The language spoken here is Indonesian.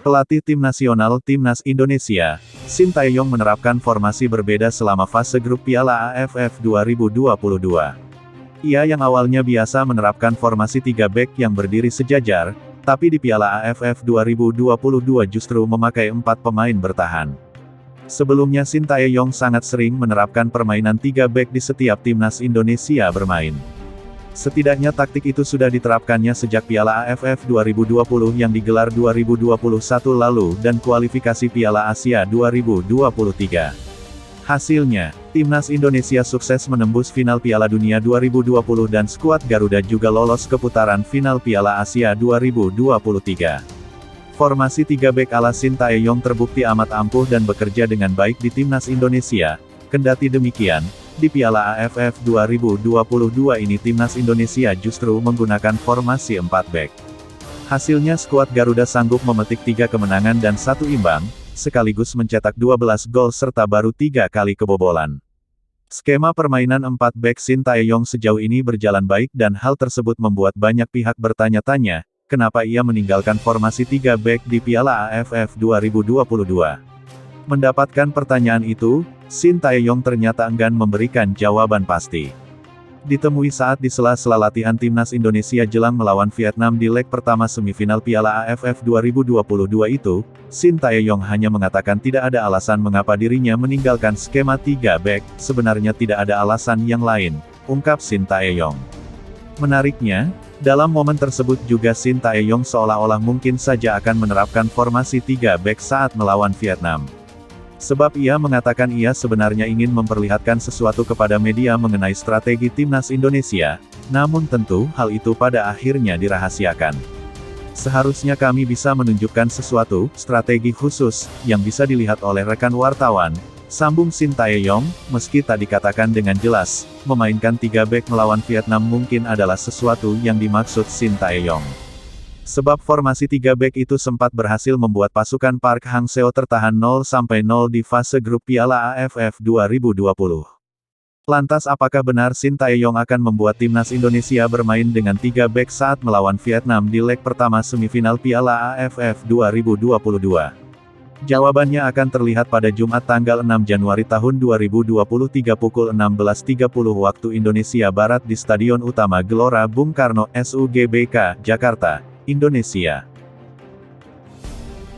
Pelatih tim nasional Timnas Indonesia, Sintayong menerapkan formasi berbeda selama fase grup Piala AFF 2022. Ia yang awalnya biasa menerapkan formasi 3 bek yang berdiri sejajar, tapi di Piala AFF 2022 justru memakai 4 pemain bertahan. Sebelumnya Sintayong sangat sering menerapkan permainan 3 bek di setiap Timnas Indonesia bermain. Setidaknya taktik itu sudah diterapkannya sejak Piala AFF 2020 yang digelar 2021 lalu dan kualifikasi Piala Asia 2023. Hasilnya, Timnas Indonesia sukses menembus final Piala Dunia 2020 dan skuad Garuda juga lolos ke putaran final Piala Asia 2023. Formasi 3 bek ala Sintayong terbukti amat ampuh dan bekerja dengan baik di Timnas Indonesia. Kendati demikian, di Piala AFF 2022 ini Timnas Indonesia justru menggunakan formasi 4 bek. Hasilnya skuad Garuda sanggup memetik 3 kemenangan dan 1 imbang, sekaligus mencetak 12 gol serta baru 3 kali kebobolan. Skema permainan 4 bek Sintayong sejauh ini berjalan baik dan hal tersebut membuat banyak pihak bertanya-tanya, kenapa ia meninggalkan formasi 3 bek di Piala AFF 2022. Mendapatkan pertanyaan itu, Sintayong ternyata enggan memberikan jawaban pasti. Ditemui saat di sela-sela latihan Timnas Indonesia jelang melawan Vietnam di leg pertama semifinal Piala AFF 2022 itu, Sintayong hanya mengatakan tidak ada alasan mengapa dirinya meninggalkan skema 3 bek, sebenarnya tidak ada alasan yang lain, ungkap Sintayong. Menariknya, dalam momen tersebut juga Sintayong seolah-olah mungkin saja akan menerapkan formasi 3 bek saat melawan Vietnam. Sebab ia mengatakan ia sebenarnya ingin memperlihatkan sesuatu kepada media mengenai strategi Timnas Indonesia, namun tentu hal itu pada akhirnya dirahasiakan. Seharusnya kami bisa menunjukkan sesuatu, strategi khusus, yang bisa dilihat oleh rekan wartawan, sambung Sintayong, meski tak dikatakan dengan jelas, memainkan 3 bek melawan Vietnam mungkin adalah sesuatu yang dimaksud Sintayong. Sebab formasi 3 bek itu sempat berhasil membuat pasukan Park Hang-seo tertahan 0-0 di fase grup Piala AFF 2020. Lantas apakah benar Sintayong akan membuat Timnas Indonesia bermain dengan 3 bek saat melawan Vietnam di leg pertama semifinal Piala AFF 2022? Jawabannya akan terlihat pada Jumat tanggal 6 Januari tahun 2023 pukul 16.30 waktu Indonesia Barat di Stadion Utama Gelora Bung Karno, SUGBK, Jakarta, Indonesia.